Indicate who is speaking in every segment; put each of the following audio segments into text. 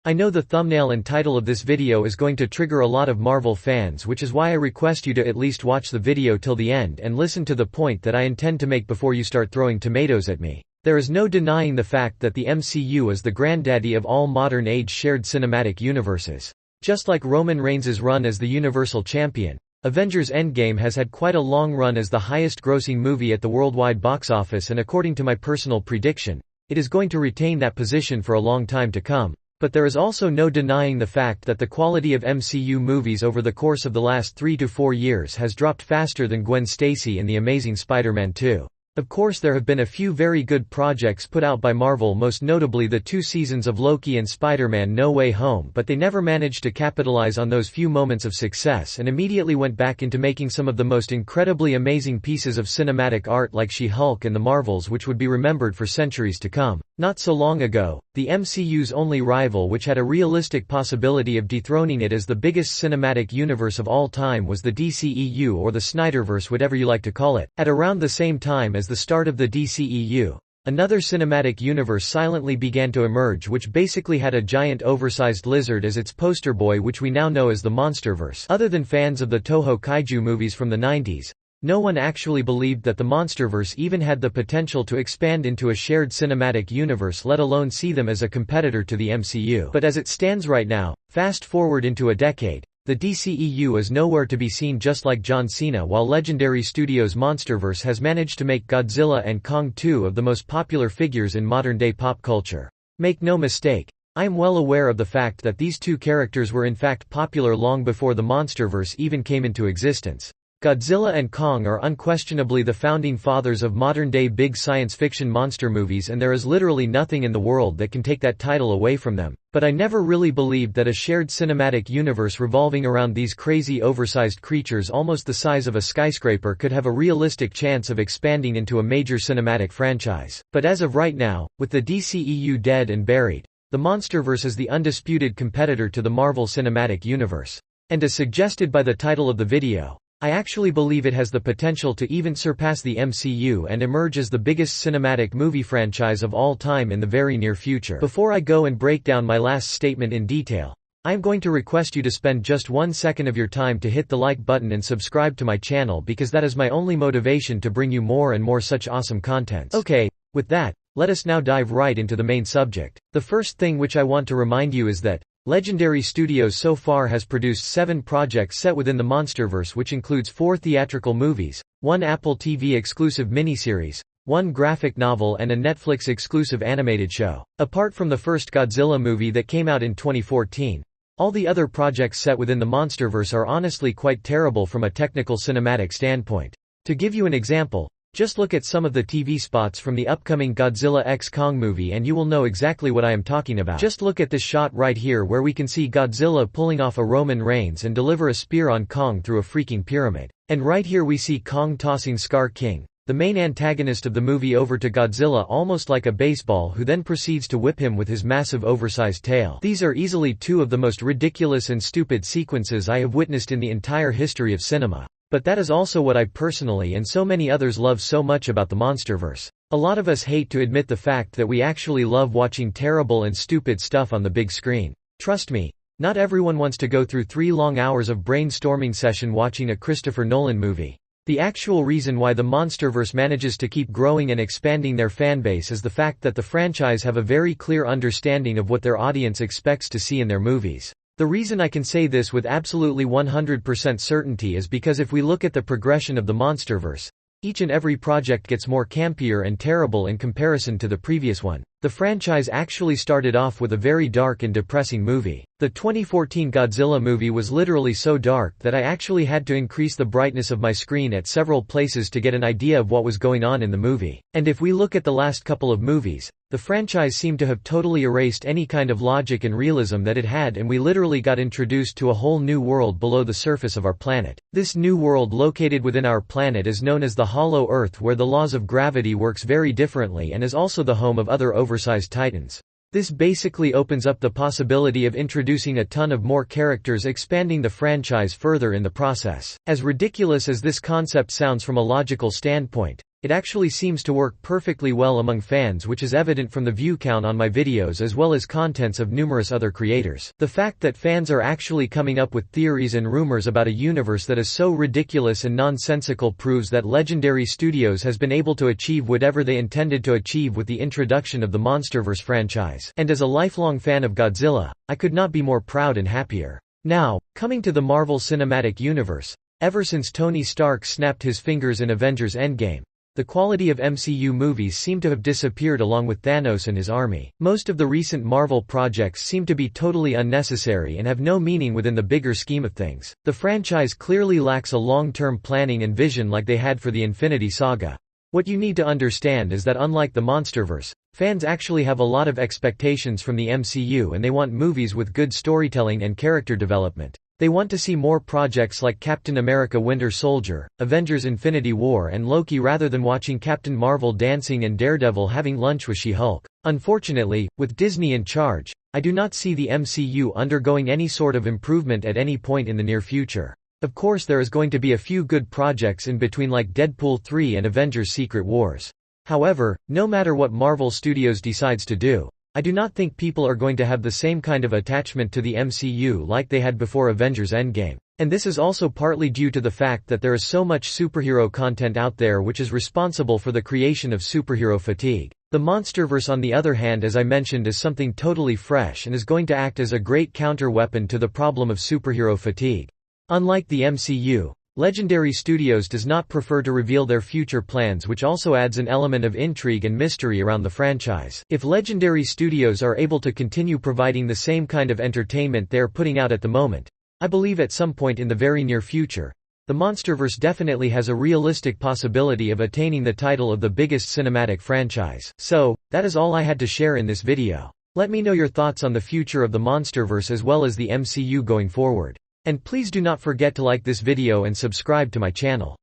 Speaker 1: I know the thumbnail and title of this video is going to trigger a lot of Marvel fans, which is why I request you to at least watch the video till the end and listen to the point that I intend to make before you start throwing tomatoes at me. There is no denying the fact that the MCU is the granddaddy of all modern-age shared cinematic universes. Just like Roman Reigns' run as the Universal Champion, Avengers Endgame has had quite a long run as the highest-grossing movie at the worldwide box office, and according to my personal prediction, it is going to retain that position for a long time to come. But there is also no denying the fact that the quality of MCU movies over the course of the last 3 to 4 years has dropped faster than Gwen Stacy in The Amazing Spider-Man 2. Of course, there have been a few very good projects put out by Marvel, most notably the 2 seasons of Loki and Spider-Man No Way Home, but they never managed to capitalize on those few moments of success and immediately went back into making some of the most incredibly amazing pieces of cinematic art like She-Hulk and the Marvels, which would be remembered for centuries to come. Not so long ago, the MCU's only rival, which had a realistic possibility of dethroning it as the biggest cinematic universe of all time, was the DCEU, or the Snyderverse, whatever you like to call it. At around the same time as the start of the DCEU, another cinematic universe silently began to emerge, which basically had a giant oversized lizard as its poster boy, which we now know as the Monsterverse. Other than fans of the Toho kaiju movies from the 90s, no one actually believed that the Monsterverse even had the potential to expand into a shared cinematic universe, let alone see them as a competitor to the MCU. But as it stands right now, fast forward into a decade, the DCEU is nowhere to be seen, just like John Cena, while Legendary Studios' Monsterverse has managed to make Godzilla and Kong 2 of the most popular figures in modern-day pop culture. Make no mistake, I am well aware of the fact that these 2 characters were in fact popular long before the Monsterverse even came into existence. Godzilla and Kong are unquestionably the founding fathers of modern-day big science fiction monster movies, and there is literally nothing in the world that can take that title away from them. But I never really believed that a shared cinematic universe revolving around these crazy oversized creatures almost the size of a skyscraper could have a realistic chance of expanding into a major cinematic franchise. But as of right now, with the DCEU dead and buried, the Monsterverse is the undisputed competitor to the Marvel Cinematic Universe. And as suggested by the title of the video, I actually believe it has the potential to even surpass the MCU and emerge as the biggest cinematic movie franchise of all time in the very near future. Before I go and break down my last statement in detail, I am going to request you to spend just 1 second of your time to hit the like button and subscribe to my channel, because that is my only motivation to bring you more and more such awesome contents. Okay, with that, let us now dive right into the main subject. The first thing which I want to remind you is that Legendary Studios so far has produced 7 projects set within the Monsterverse, which includes 4 theatrical movies, 1 Apple TV exclusive miniseries, 1 graphic novel, and a Netflix exclusive animated show. Apart from the first Godzilla movie that came out in 2014, all the other projects set within the Monsterverse are honestly quite terrible from a technical cinematic standpoint. To give you an example, just look at some of the TV spots from the upcoming Godzilla x Kong movie and you will know exactly what I am talking about. Just look at this shot right here where we can see Godzilla pulling off a Roman Reigns and deliver a spear on Kong through a freaking pyramid. And right here we see Kong tossing Scar King, the main antagonist of the movie, over to Godzilla almost like a baseball, who then proceeds to whip him with his massive oversized tail. These are easily 2 of the most ridiculous and stupid sequences I have witnessed in the entire history of cinema. But that is also what I personally and so many others love so much about the Monsterverse. A lot of us hate to admit the fact that we actually love watching terrible and stupid stuff on the big screen. Trust me, not everyone wants to go through 3 long hours of brainstorming session watching a Christopher Nolan movie. The actual reason why the Monsterverse manages to keep growing and expanding their fanbase is the fact that the franchise have a very clear understanding of what their audience expects to see in their movies. The reason I can say this with absolutely 100% certainty is because if we look at the progression of the Monsterverse, each and every project gets more campier and terrible in comparison to the previous one. The franchise actually started off with a very dark and depressing movie. The 2014 Godzilla movie was literally so dark that I actually had to increase the brightness of my screen at several places to get an idea of what was going on in the movie. And if we look at the last couple of movies, the franchise seemed to have totally erased any kind of logic and realism that it had, and we literally got introduced to a whole new world below the surface of our planet. This new world located within our planet is known as the Hollow Earth, where the laws of gravity works very differently and is also the home of other oversized titans. This basically opens up the possibility of introducing a ton of more characters, expanding the franchise further in the process. As ridiculous as this concept sounds from a logical standpoint, It actually seems to work perfectly well among fans, which is evident from the view count on my videos as well as contents of numerous other creators. The fact that fans are actually coming up with theories and rumors about a universe that is so ridiculous and nonsensical proves that Legendary Studios has been able to achieve whatever they intended to achieve with the introduction of the Monsterverse franchise. And as a lifelong fan of Godzilla, I could not be more proud and happier. Now, coming to the Marvel Cinematic Universe. Ever since Tony Stark snapped his fingers in Avengers Endgame, the quality of MCU movies seem to have disappeared along with Thanos and his army. Most of the recent Marvel projects seem to be totally unnecessary and have no meaning within the bigger scheme of things. The franchise clearly lacks a long-term planning and vision like they had for the Infinity Saga. What you need to understand is that unlike the Monsterverse, fans actually have a lot of expectations from the MCU and they want movies with good storytelling and character development. They want to see more projects like Captain America Winter Soldier, Avengers Infinity War and Loki rather than watching Captain Marvel dancing and Daredevil having lunch with She-Hulk. Unfortunately, with Disney in charge, I do not see the MCU undergoing any sort of improvement at any point in the near future. Of course there is going to be a few good projects in between like Deadpool 3 and Avengers Secret Wars. However, no matter what Marvel Studios decides to do, I do not think people are going to have the same kind of attachment to the MCU like they had before Avengers Endgame. And this is also partly due to the fact that there is so much superhero content out there which is responsible for the creation of superhero fatigue. The Monsterverse on the other hand, as I mentioned, is something totally fresh and is going to act as a great counter-weapon to the problem of superhero fatigue. Unlike the MCU, Legendary Studios does not prefer to reveal their future plans, which also adds an element of intrigue and mystery around the franchise. If Legendary Studios are able to continue providing the same kind of entertainment they are putting out at the moment, I believe at some point in the very near future, the Monsterverse definitely has a realistic possibility of attaining the title of the biggest cinematic franchise. So, that is all I had to share in this video. Let me know your thoughts on the future of the Monsterverse as well as the MCU going forward. And please do not forget to like this video and subscribe to my channel.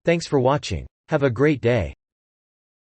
Speaker 1: Thanks for watching. Have a great day.